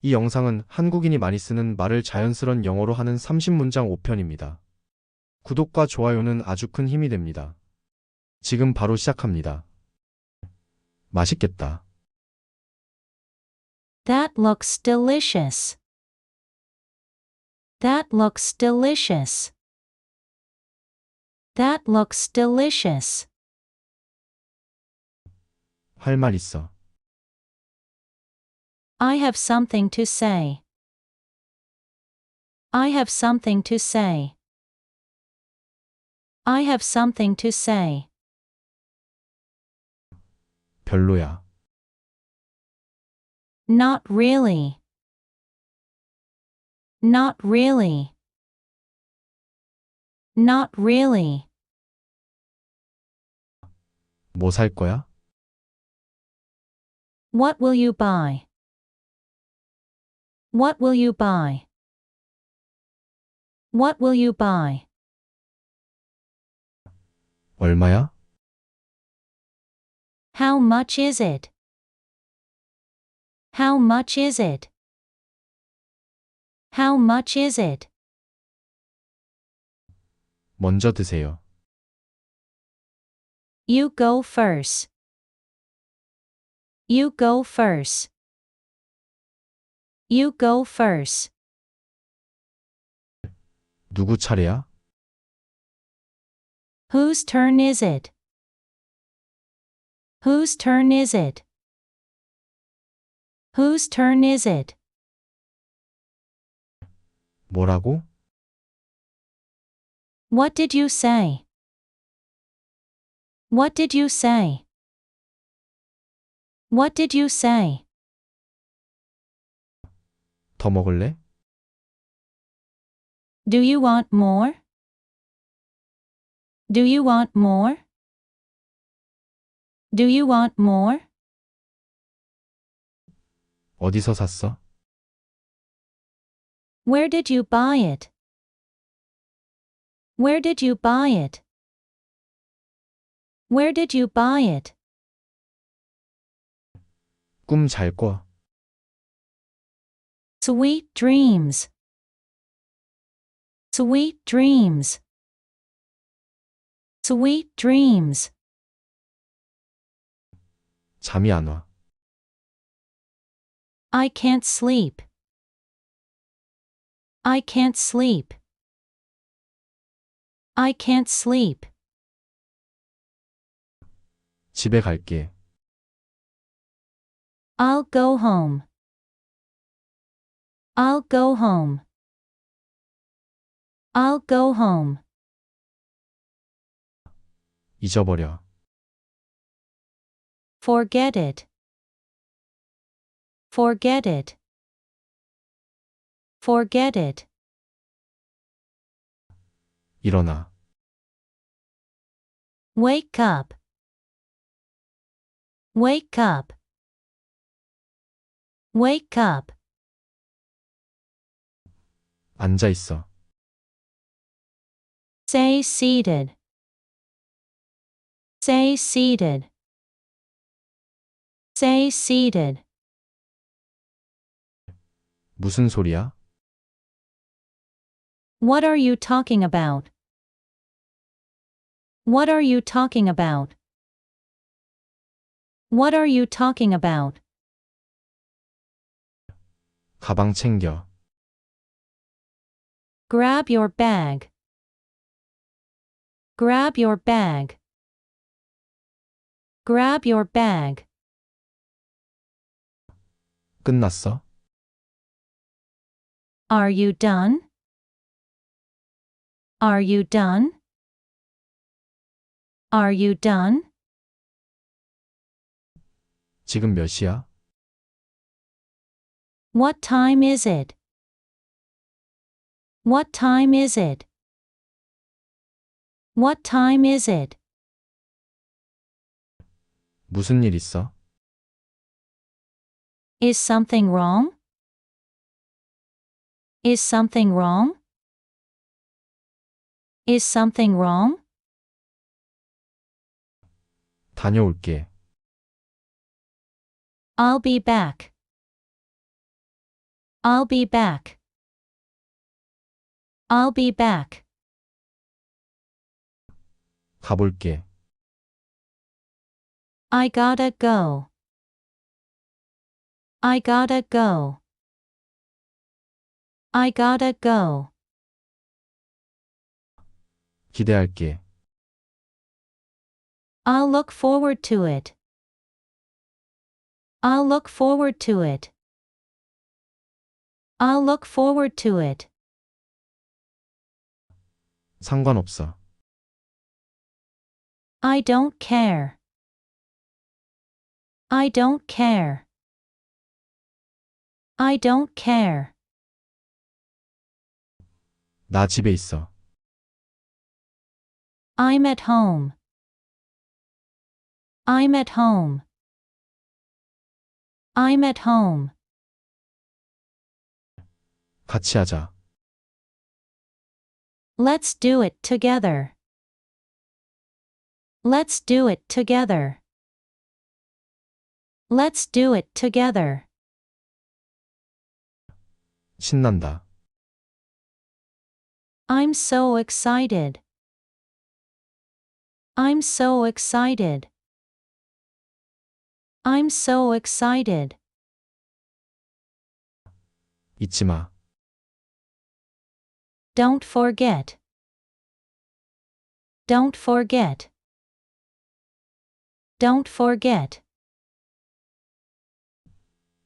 이 영상은 한국인이 많이 쓰는 말을 자연스런 영어로 하는 30문장 5편입니다. 구독과 좋아요는 아주 큰 힘이 됩니다. 지금 바로 시작합니다. 맛있겠다. That looks delicious. That looks delicious. That looks delicious. 할 말 있어. I have something to say. I have something to say. I have something to say. 별로야. Not really. Not really. Not really. 뭐 살 거야? What will you buy? What will you buy? What will you buy? 얼마야? How much is it? How much is it? How much is it? 먼저 드세요. You go first. You go first. You go first. 누구 차례야? Whose turn is it? Whose turn is it? Whose turn is it? 뭐라고? What did you say? What did you say? What did you say? 더 먹을래? Do you want more? Do you want more? Do you want more? 어디서 샀어? Where did you buy it? Where did you buy it? Where did you buy it? 꿈 잘 꿔. Sweet dreams. Sweet dreams. Sweet dreams. 잠이 안 와. I can't sleep. I can't sleep. I can't sleep. 집에 갈게. I'll go home. I'll go home. I'll go home. 잊어버려. Forget it. Forget it. Forget it. 일어나. Wake up. Wake up. Wake up. 앉아 있어. Stay seated. Stay seated. Stay seated. 무슨 소리야? What are you talking about? What are you talking about? What are you talking about? 가방 챙겨. Grab your bag. Grab your bag. Grab your bag. 끝났어? Are you done? Are you done? Are you done? 지금 몇 시야? What time is it? What time is it? What time is it? 무슨 일 있어? Is something wrong? Is something wrong? Is something wrong? 다녀올게. I'll be back. I'll be back. I'll be back. 가볼게. I gotta go. I gotta go. I gotta go. 기대할게. I'll look forward to it. I'll look forward to it. I'll look forward to it. 상관없어. I don't care. I don't care. I don't care. 나 집에 있어. I'm at home. I'm at home. I'm at home. 같이 하자. Let's do it together. Let's do it together. Let's do it together. 신난다. I'm so excited. I'm so excited. I'm so excited. 잊지 마. Don't forget. Don't forget. Don't forget.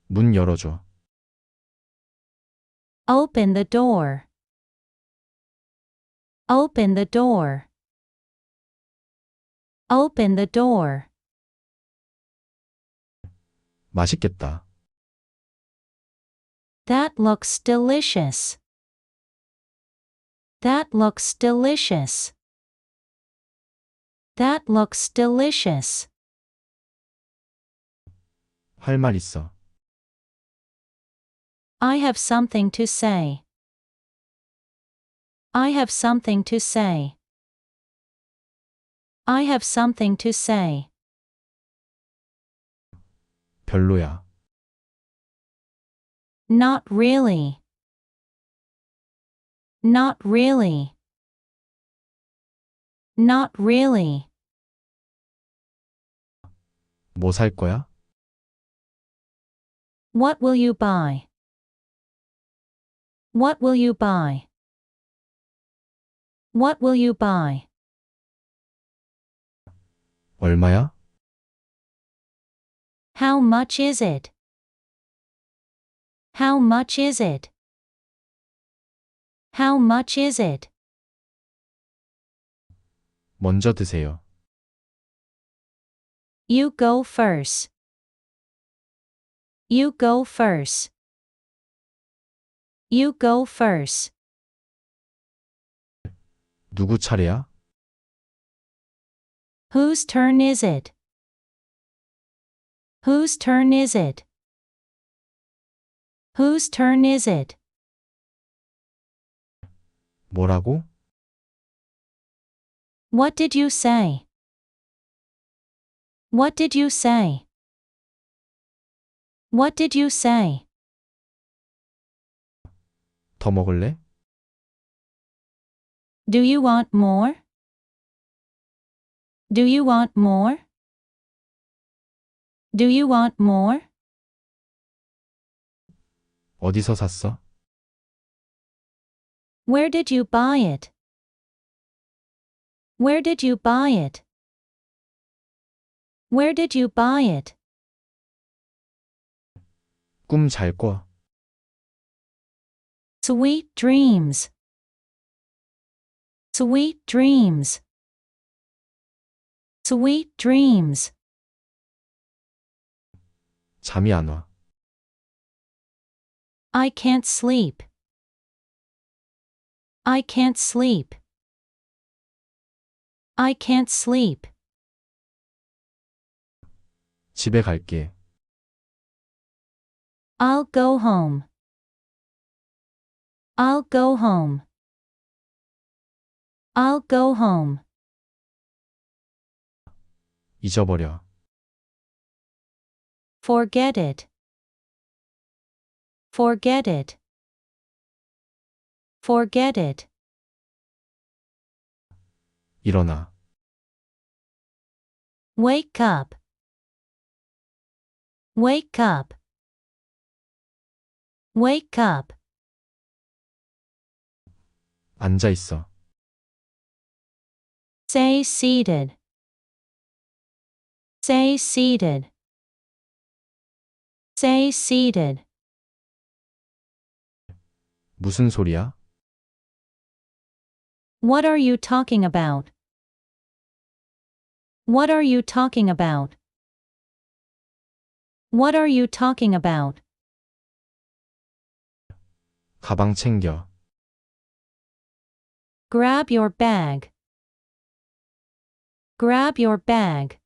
문 열어줘. Open the door. Open the door. Open the door. 맛있겠다. That looks delicious. That looks delicious. That looks delicious. 할 말 있어. I have something to say. I have something to say. I have something to say. 별로야. Not really. Not really. Not really. 뭐 살 거야? What will you buy? What will you buy? What will you buy? 얼마야? How much is it? How much is it? How much is it? 먼저 드세요. You go first. You go first. You go first. 누구 차례야? Whose turn is it? Whose turn is it? Whose turn is it? 뭐라고? What did you say? What did you say? What did you say? 더 먹을래? Do you want more? Do you want more? Do you want more? 어디서 샀어? Where did you buy it? Where did you buy it? Where did you buy it? 꿈 잘 꿔. Sweet dreams. Sweet dreams. Sweet dreams. 잠이 안 와. I can't sleep. I can't sleep. I can't sleep. 집에 갈게. I'll go home. I'll go home. I'll go home. 잊어버려. Forget it. Forget it. Forget it. 일어나. Wake up. Wake up. Wake up. 앉아 있어. Stay seated. Stay seated. Stay seated. 무슨 소리야? What are you talking about? What are you talking about? What are you talking about? 가방 챙겨. Grab your bag. Grab your bag.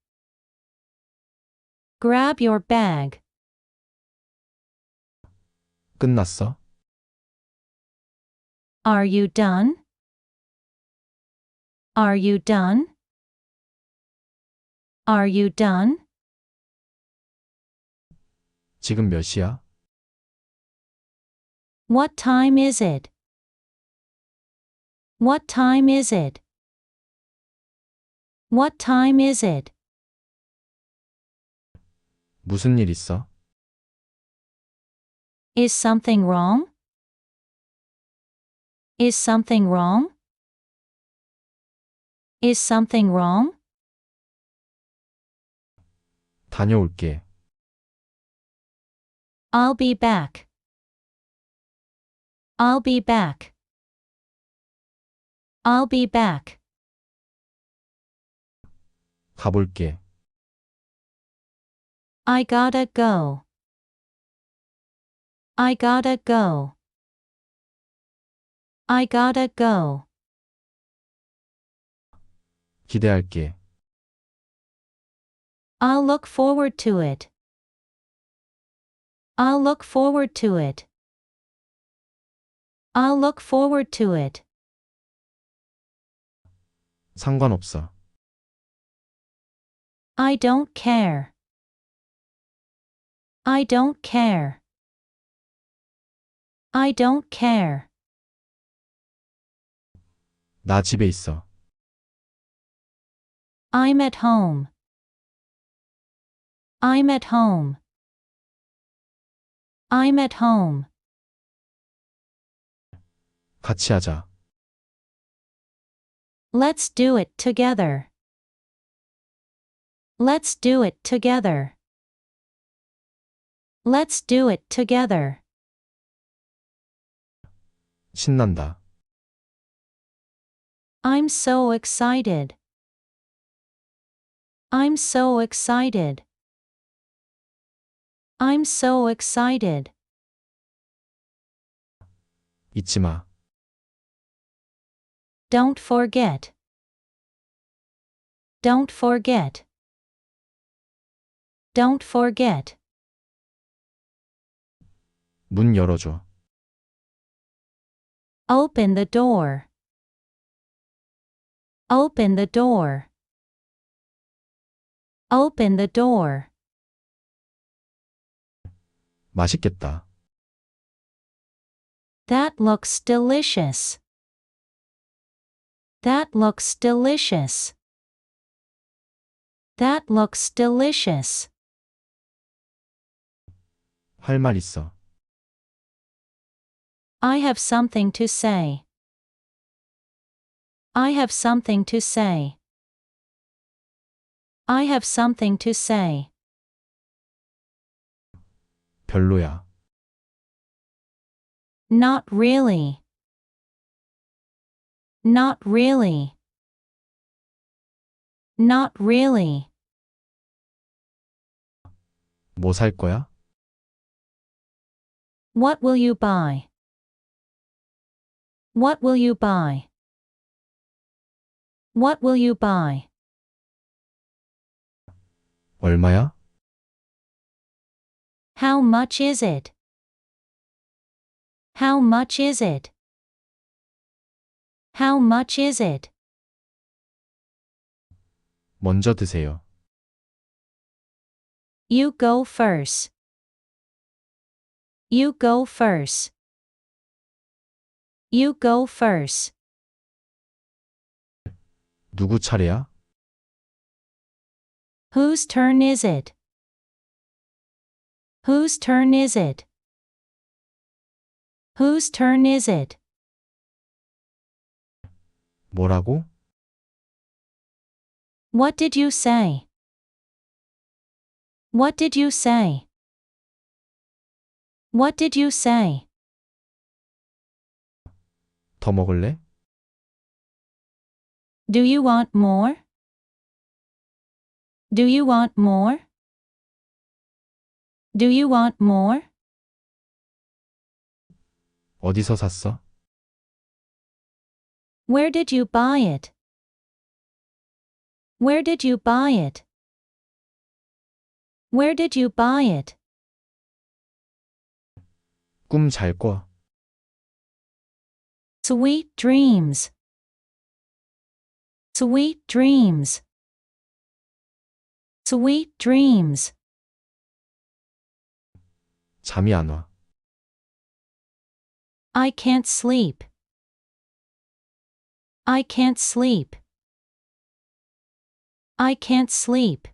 Grab your bag. 끝났어? Are you done? Are you done? Are you done? 지금 몇 시야? What time is it? What time is it? What time is it? 무슨 일 있어? Is something wrong? Is something wrong? Is something wrong? 다녀올게. I'll be back. I'll be back. I'll be back. 가볼게. I gotta go. I gotta go. I gotta go. 기대할게. I'll look forward to it. I'll look forward to it. I'll look forward to it. 상관없어. I don't care. I don't care. I don't care. 나 집에 있어. I'm at home. I'm at home. I'm at home. 같이 하자. Let's do it together. Let's do it together. Let's do it together. 신난다. I'm so excited. I'm so excited. I'm so excited. 잊지 마. Don't forget. Don't forget. Don't forget. 문 열어줘. Open the door. Open the door. Open the door. 맛있겠다. That looks delicious. That looks delicious. That looks delicious. 할 말 있어. I have something to say. I have something to say. I have something to say. 별로야. Not really. Not really. Not really. 뭐 살 거야? What will you buy? What will you buy? What will you buy? 얼마야? How much is it? How much is it? How much is it? 먼저 드세요. You go first. You go first. You go first. 누구 차례야? Whose turn is it? Whose turn is it? Whose turn is it? 뭐라고? What did you say? What did you say? What did you say? 더 먹을래? Do you want more? Do you want more? Do you want more? 어디서 샀어? Where did you buy it? Where did you buy it? Where did you buy it? 꿈 잘 꿔. Sweet dreams. Sweet dreams. Sweet dreams. 잠이 안 와. I can't sleep. I can't sleep. I can't sleep.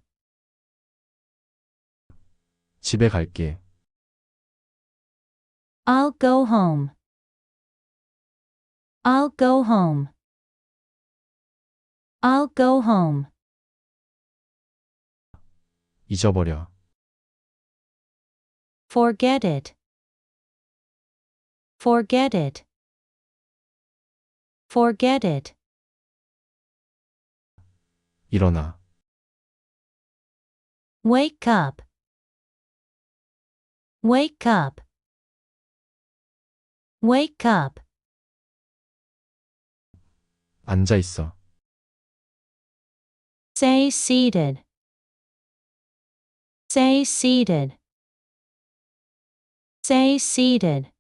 집에 갈게. I'll go home. I'll go home. I'll go home. 잊어버려. Forget it. Forget it. Forget it. 일어나. Wake up. Wake up. Wake up. 앉아 있어. Stay seated. Stay seated. Stay seated.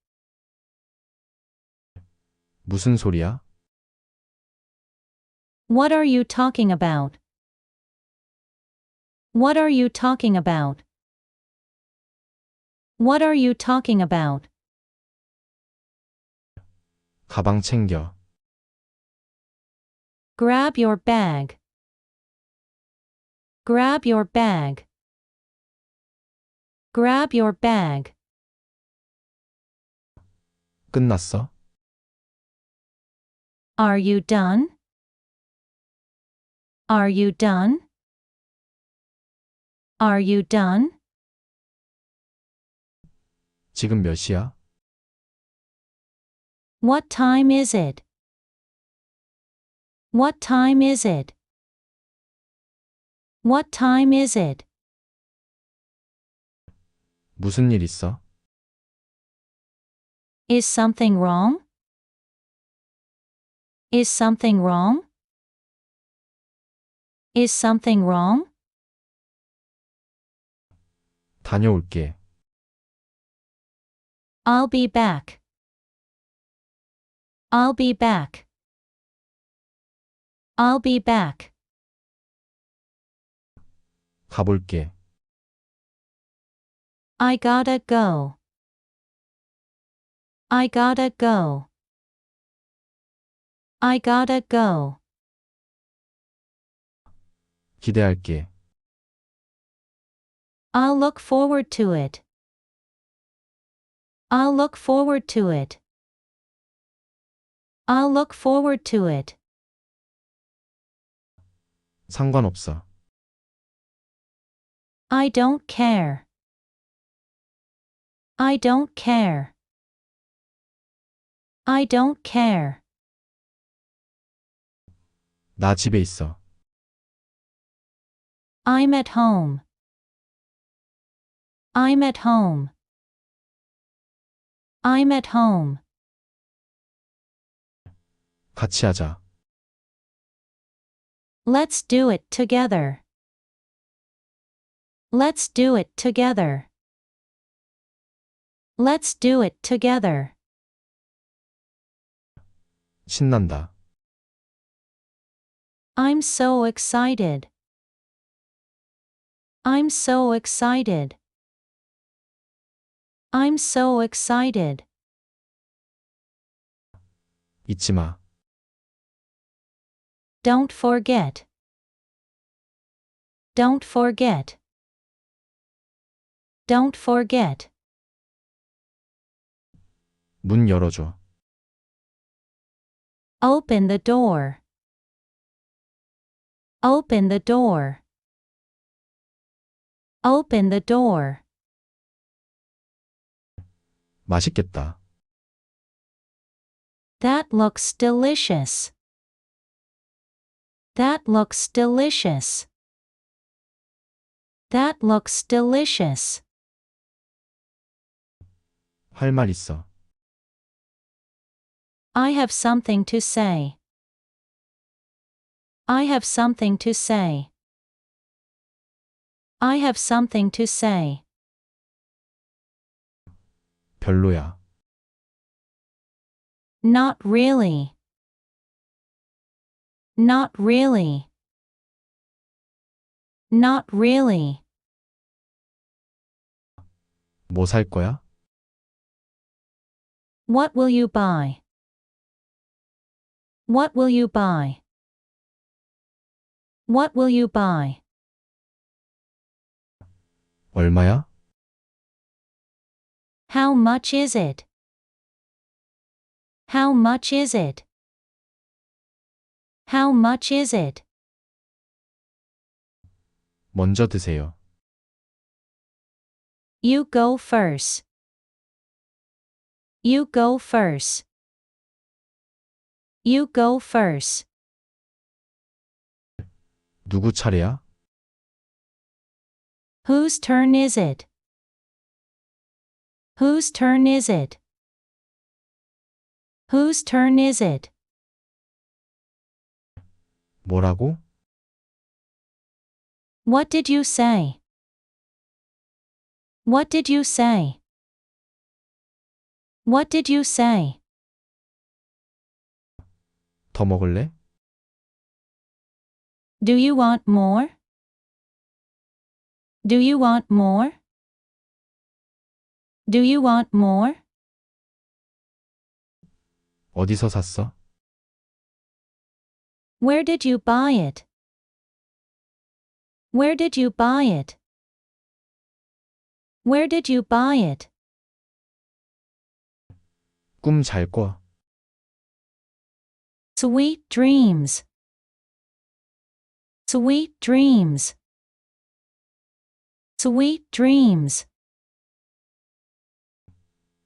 무슨 소리야? What are you talking about? What are you talking about? What are you talking about? 가방 챙겨. Grab your bag. Grab your bag. Grab your bag. 끝났어? Are you done? Are you done? Are you done? 지금 몇 시야? What time is it? What time is it? What time is it? 무슨 일 있어? Is something wrong? Is something wrong? Is something wrong? 다녀올게. I'll be back. I'll be back. I'll be back. 가볼게. I gotta go. I gotta go. I gotta go. 기대할게. I'll look forward to it. I'll look forward to it. I'll look forward to it. 상관없어. I don't care. I don't care. I don't care. 나 집에 있어. I'm at home. I'm at home. I'm at home. 같이 하자. Let's do it together. Let's do it together. Let's do it together. 신난다. I'm so excited. I'm so excited. I'm so excited. 잊지 마. Don't forget. Don't forget. Don't forget. 문 열어줘. Open the door. Open the door. Open the door. 맛있겠다. That looks delicious. That looks delicious. That looks delicious. 할 말 있어. I have something to say. I have something to say. I have something to say. 별로야. Not really. Not really. Not really. 뭐 살 거야? What will you buy? What will you buy? What will you buy? 얼마야? How much is it? How much is it? How much is it? 먼저 드세요. You go first. You go first. You go first. 누구 차례야? Whose turn is it? Whose turn is it? Whose turn is it? 뭐라고? What did you say? What did you say? What did you say? 더 먹을래? Do you want more? Do you want more? Do you want more? 어디서 샀어? Where did you buy it? Where did you buy it? Where did you buy it? 꿈 잘 꿔. Sweet dreams. Sweet dreams. Sweet dreams.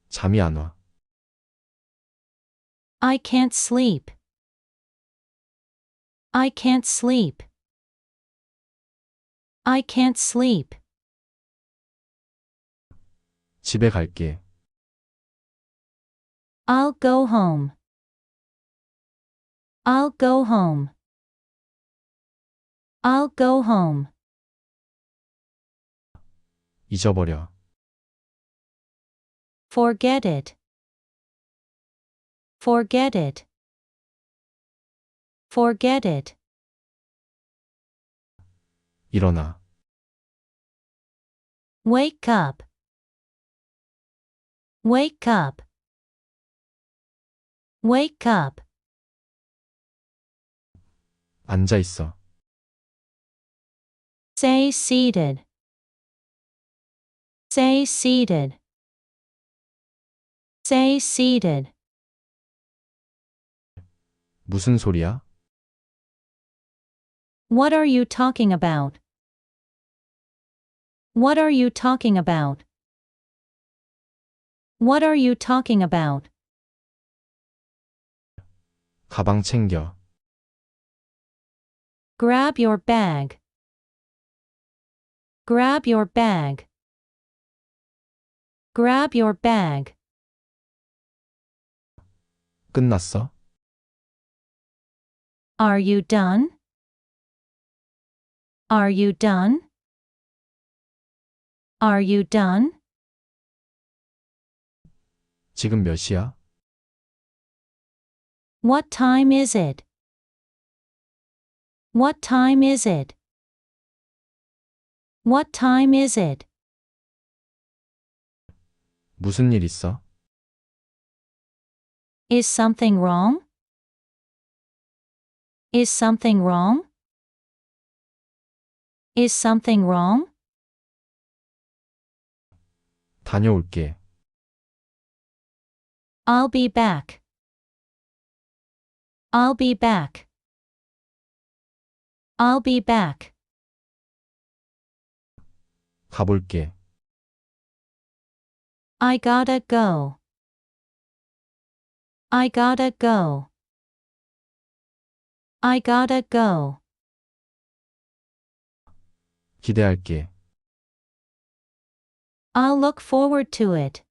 잠이 안 와. I can't sleep. I can't sleep. I can't sleep. 집에 갈게. I'll go home. I'll go home. I'll go home. 잊어버려. Forget it. Forget it. Forget it. 일어나. Wake up. Wake up. Wake up. 앉아 있어. Stay seated. Stay seated. Stay seated. 무슨 소리야? What are you talking about? What are you talking about? What are you talking about? 가방 챙겨. Grab your bag. Grab your bag. Grab your bag. 끝났어? Are you done? Are you done? Are you done? 지금 몇 시야? What time is it? What time is it? What time is it? 무슨 일 있어? Is something wrong? Is something wrong? Is something wrong? 다녀올게. I'll be back. I'll be back. I'll be back. 가볼게. I gotta go. I gotta go. I gotta go. 기대할게. I'll look forward to it.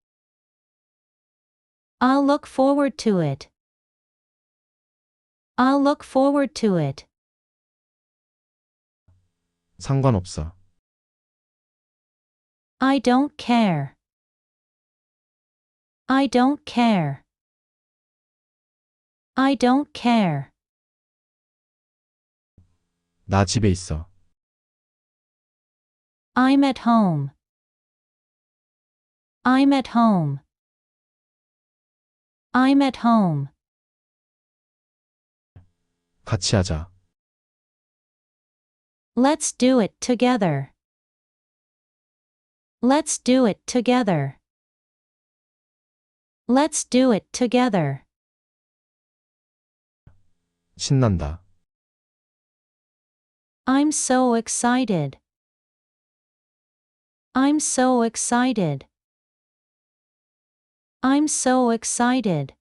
I'll look forward to it. I'll look forward to it. 상관없어. I don't care. I don't care. I don't care. 나 집에 있어. I'm at home. I'm at home. I'm at home. 같이 하자. Let's do it together. Let's do it together. Let's do it together. 신난다. I'm so excited. I'm so excited. I'm so excited.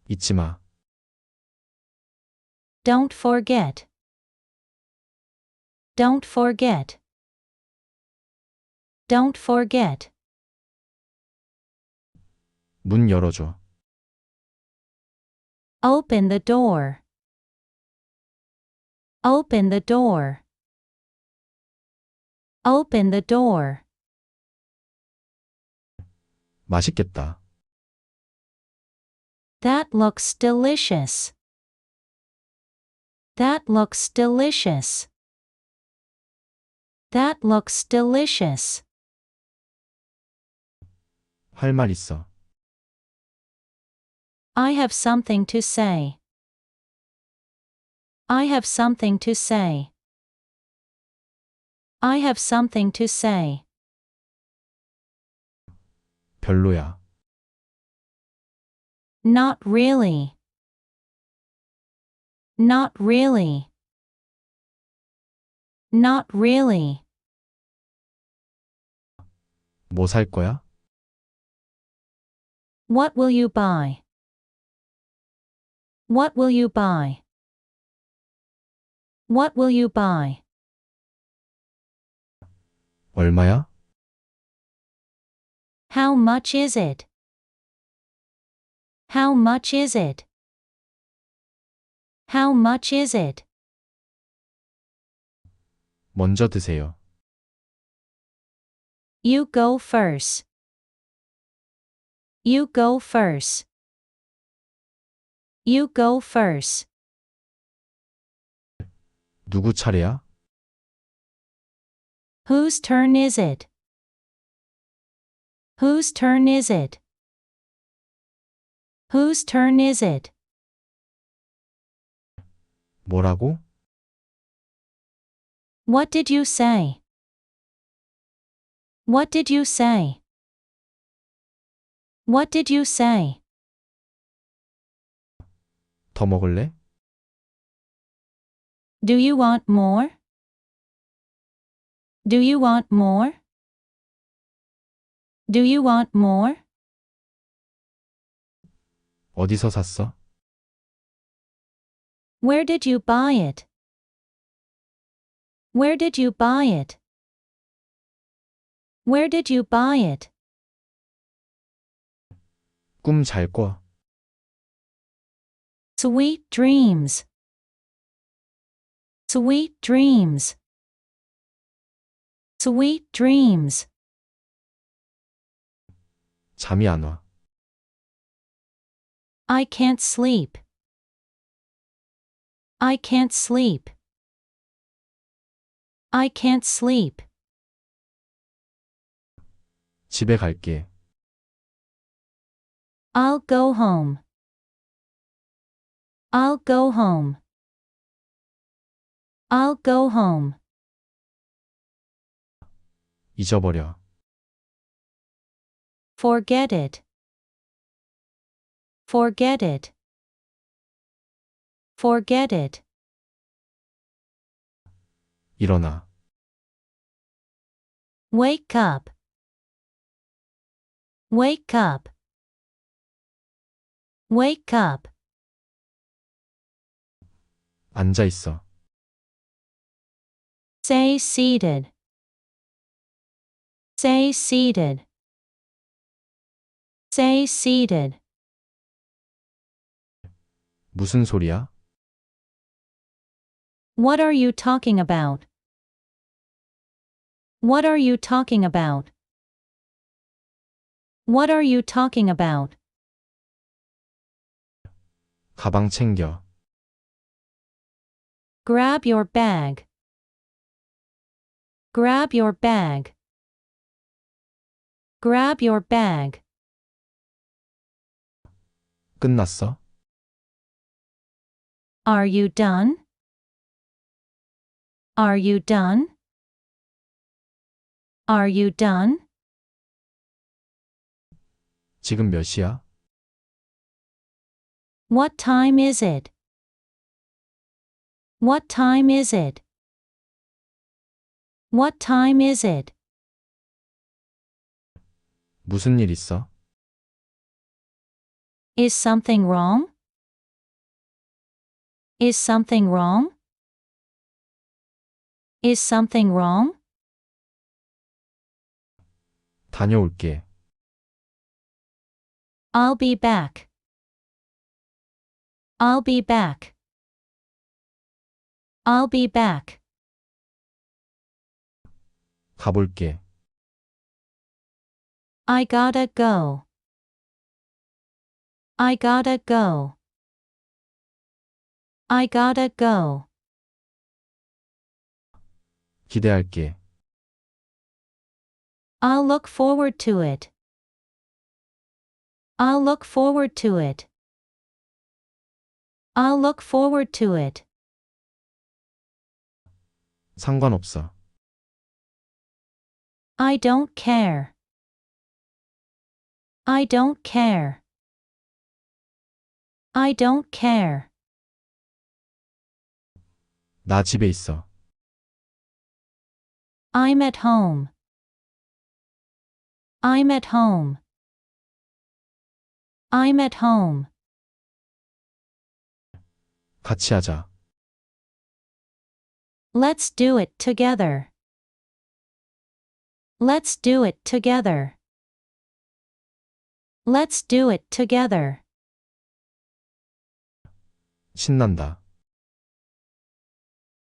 잊지 마. Don't forget. Don't forget. Don't forget. 문 열어줘. Open the door. Open the door. Open the door. 맛있겠다. That looks delicious. That looks delicious. That looks delicious. 할 말 있어. I have something to say. I have something to say. I have something to say. 별로야. Not really. Not really. Not really. 뭐 살 거야? What will you buy? What will you buy? What will you buy? 얼마야? How much is it? How much is it? How much is it? 먼저 드세요. You go first. You go first. You go first. 누구 차례야? Whose turn is it? Whose turn is it? Whose turn is it? 뭐라고? What did you say? What did you say? What did you say? 더 먹을래? Do you want more? Do you want more? Do you want more? 어디서 샀어? Where did you buy it? Where did you buy it? Where did you buy it? 꿈 잘 꿔. Sweet dreams. Sweet dreams. Sweet dreams. 잠이 안 와. I can't sleep. I can't sleep. I can't sleep. 집에 갈게. I'll go home. I'll go home. I'll go home. 잊어버려. Forget it. Forget it. Forget it. 일어나. Wake up. Wake up. Wake up. 앉아 있어. Stay seated. Stay seated. Stay seated. 무슨 소리야? What are you talking about? What are you talking about? What are you talking about? 가방 챙겨. Grab your bag. Grab your bag. Grab your bag. 끝났어? Are you done? Are you done? Are you done? 지금 몇 시야? What time is it? What time is it? What time is it? 무슨 일 있어? Is something wrong? Is something wrong? Is something wrong? 다녀올게. I'll be back. I'll be back. I'll be back. 가볼게. I gotta go. I gotta go. I gotta go. 기대할게. I'll look forward to it. I'll look forward to it. I'll look forward to it. 상관없어. I don't care. I don't care. I don't care. 나 집에 있어. I'm at home. I'm at home. I'm at home. 같이 하자. Let's do it together. Let's do it together. Let's do it together. 신난다.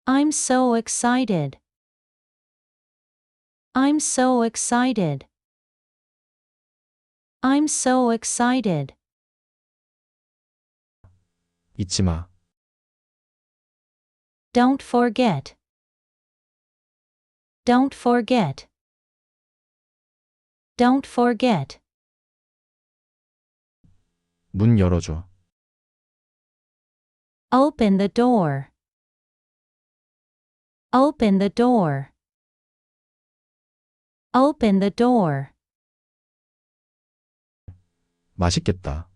I'm so excited. I'm so excited. I'm so excited. 잊지 마. Don't forget. Don't forget. Don't forget. 문 열어줘. Open the door. Open the door. Open the door. 맛있겠다.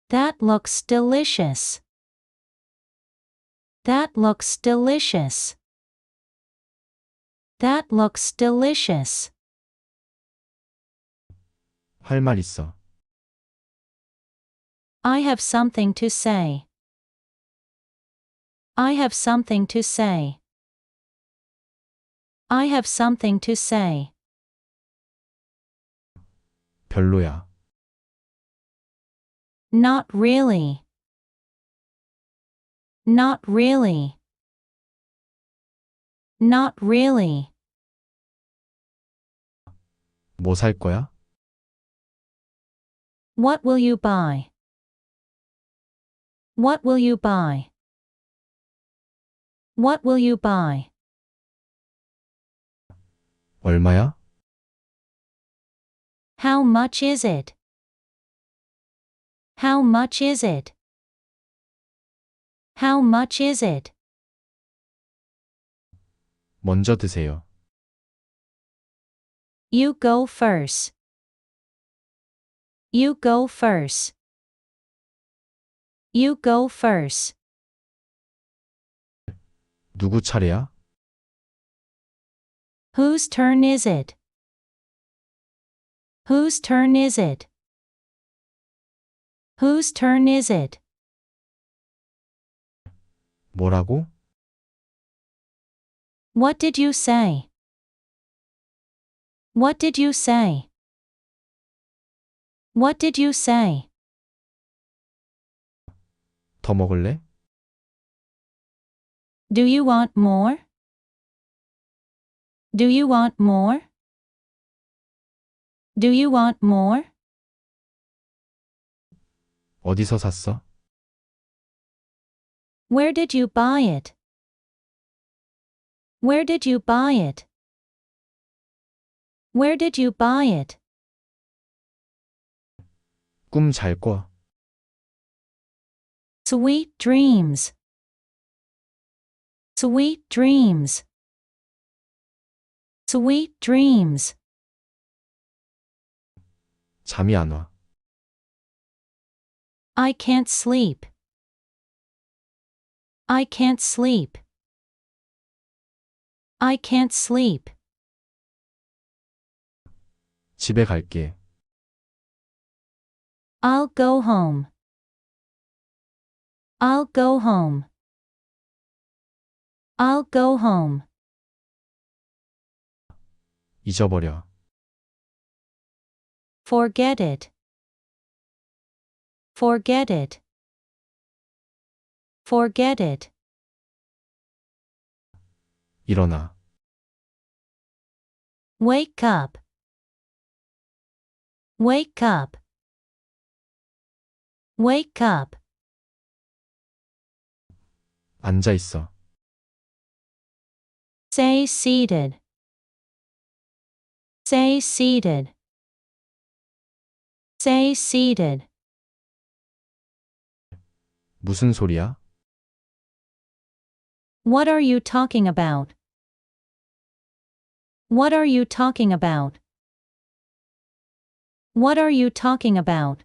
That looks delicious. That looks delicious. That looks delicious. 할 말 있어. I have something to say. I have something to say. I have something to say. 별로야. Not really. Not really. Not really. 뭐 살 거야? What will you buy? What will you buy? What will you buy? 얼마야? How much is it? How much is it? How much is it? 먼저 드세요. You go first. You go first. You go first. 누구 차례야? Whose turn is it? Whose turn is it? Whose turn is it? 뭐라고? What did you say? What did you say? What did you say? 더 먹을래? Do you want more? Do you want more? Do you want more? 어디서 샀어? Where did you buy it? Where did you buy it? Where did you buy it? 꿈 잘 꿔. Sweet dreams. Sweet dreams. Sweet dreams. 잠이 안 와. I can't sleep. I can't sleep. I can't sleep. 집에 갈게. I'll go home. I'll go home. I'll go home. 잊어버려. Forget it. Forget it. Forget it. 일어나. Wake up. Wake up. Wake up. 앉아 있어. Stay seated. Stay seated. Stay seated. 무슨 소리야? What are you talking about? What are you talking about? What are you talking about?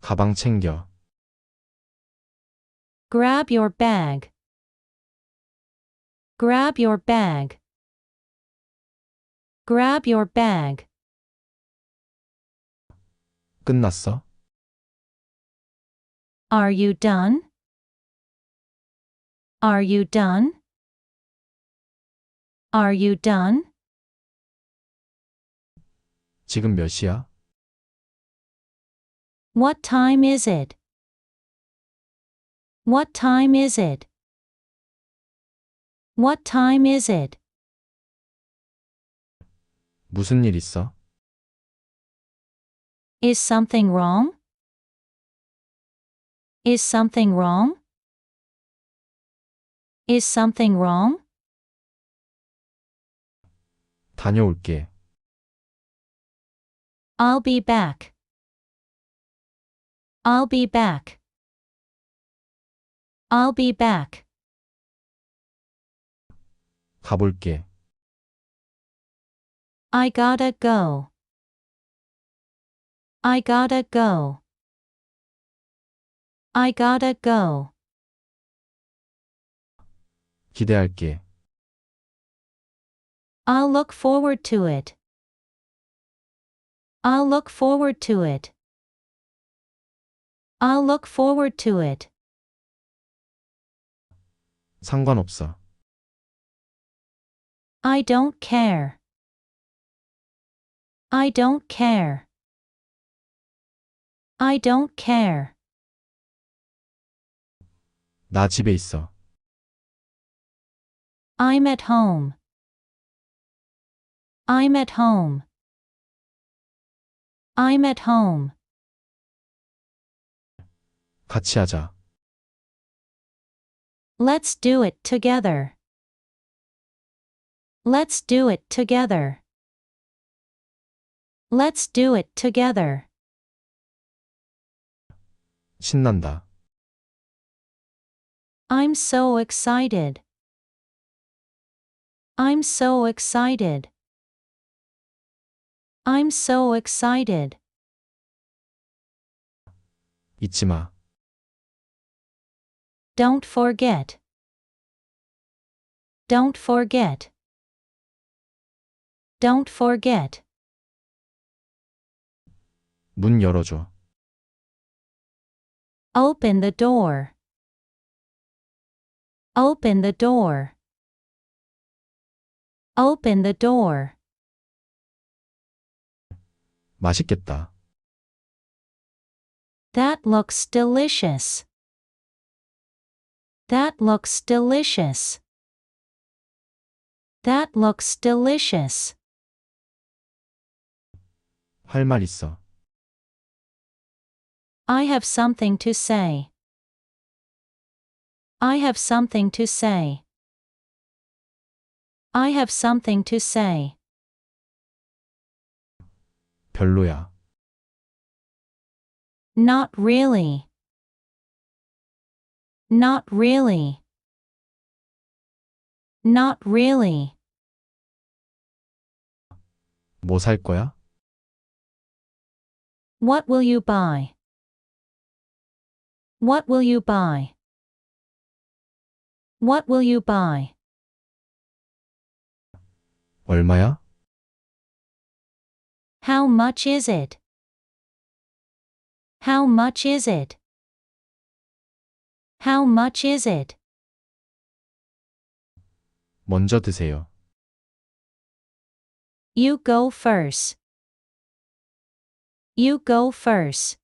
가방 챙겨. Grab your bag. Grab your bag. Grab your bag. 끝났어? Are you done? Are you done? Are you done? 지금 몇 시야? What time is it? What time is it? What time is it? 무슨 일 있어? Is something wrong? Is something wrong? Is something wrong? 다녀올게. I'll be back. I'll be back. I'll be back. 가볼게. I gotta go. I gotta go. I gotta go. 기대할게. I'll look forward to it. I'll look forward to it. I'll look forward to it. 상관없어. I don't care. I don't care. I don't care. 나 집에 있어. I'm at home. I'm at home. I'm at home. 같이 하자. Let's do it together. Let's do it together. Let's do it together. 신난다. I'm so excited. I'm so excited. I'm so excited. 잊지 마. Don't forget. Don't forget. Don't forget. 문 열어줘. Open the door. Open the door. Open the door. 맛있겠다. That looks delicious. That looks delicious. That looks delicious. 할 말 있어. I have something to say. I have something to say. I have something to say. 별로야. Not really. Not really. Not really. 뭐 살 거야? What will you buy? What will you buy? What will you buy? 얼마야? How much is it? How much is it? How much is it? 먼저 드세요. You go first. You go first.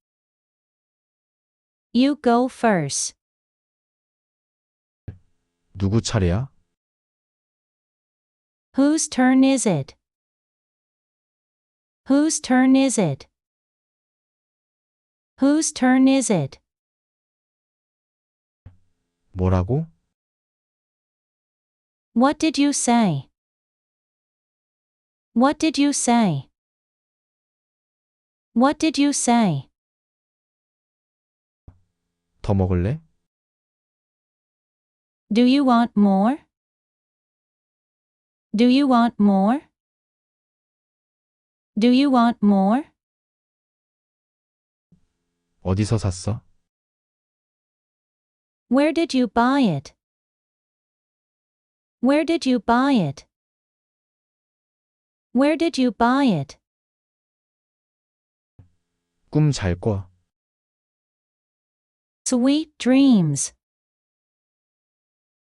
You go first. 누구 차례야? Whose turn is it? Whose turn is it? Whose turn is it? 뭐라고? What did you say? What did you say? What did you say? 더 먹을래? Do you want more? Do you want more? Do you want more? 어디서 샀어? Where did you buy it? Where did you buy it? Where did you buy it? 꿈 잘 꿔. Sweet dreams.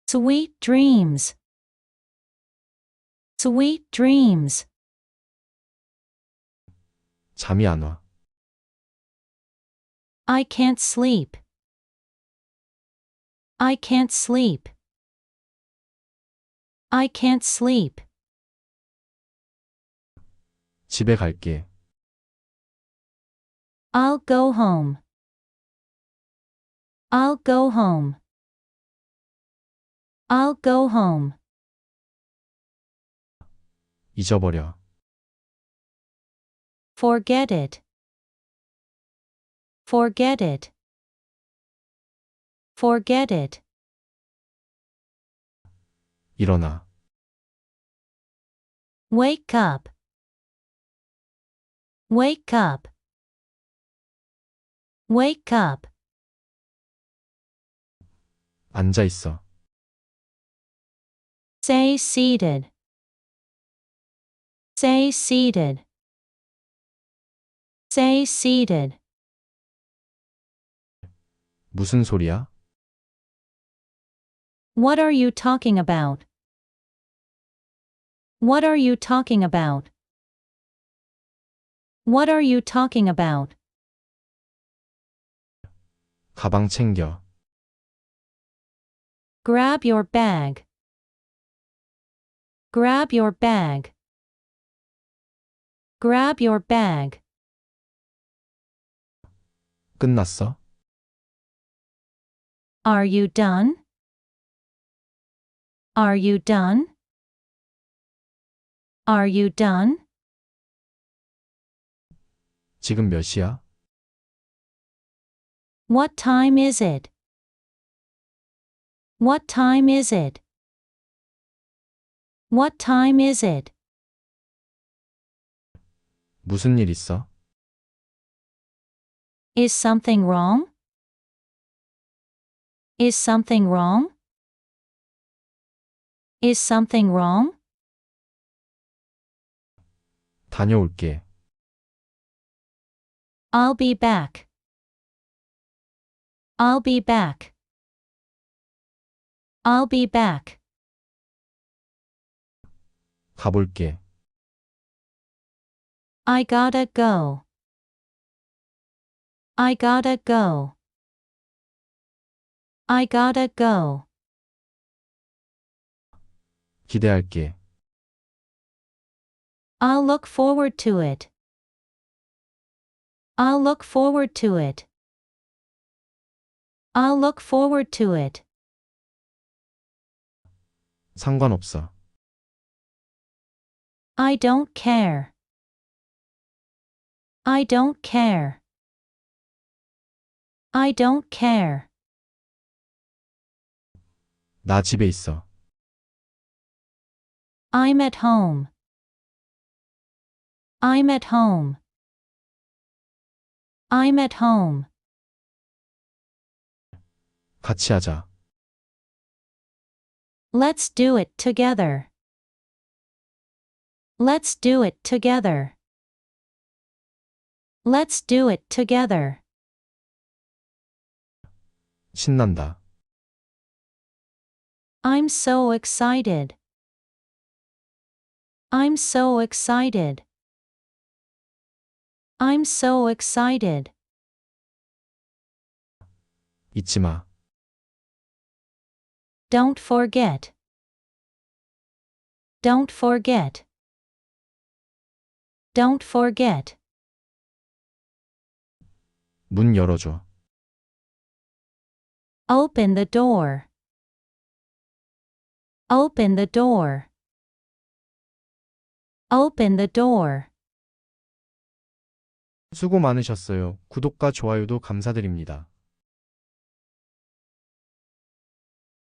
Sweet dreams. Sweet dreams. 잠이 안 와. I can't sleep. I can't sleep. I can't sleep. 집에 갈게. I'll go home. I'll go home. I'll go home. 잊어버려. Forget it. Forget it. Forget it. 일어나. Wake up. Wake up. Wake up. 앉아 있어. Stay seated. Stay seated. Stay seated. 무슨 소리야? What are you talking about? What are you talking about? What are you talking about? 가방 챙겨. Grab your bag. Grab your bag. Grab your bag. 끝났어? Are you done? Are you done? Are you done? 지금 몇 시야? What time is it? What time is it? What time is it? 무슨 일 있어? Is something wrong? Is something wrong? Is something wrong? 다녀올게. I'll be back. I'll be back. I'll be back. 가볼게. I gotta go. I gotta go. I gotta go. 기대할게. I'll look forward to it. I'll look forward to it. I'll look forward to it. 상관없어. I don't care. I don't care. I don't care. 나 집에 있어. I'm at home. I'm at home. I'm at home. 같이 하자. Let's do it together. Let's do it together. Let's do it together. 신난다. I'm so excited. I'm so excited. I'm so excited. 잊지 마. Don't forget. Don't forget. Don't forget. 문 열어줘. Open the door. Open the door. Open the door. 수고 많으셨어요. 구독과 좋아요도 감사드립니다.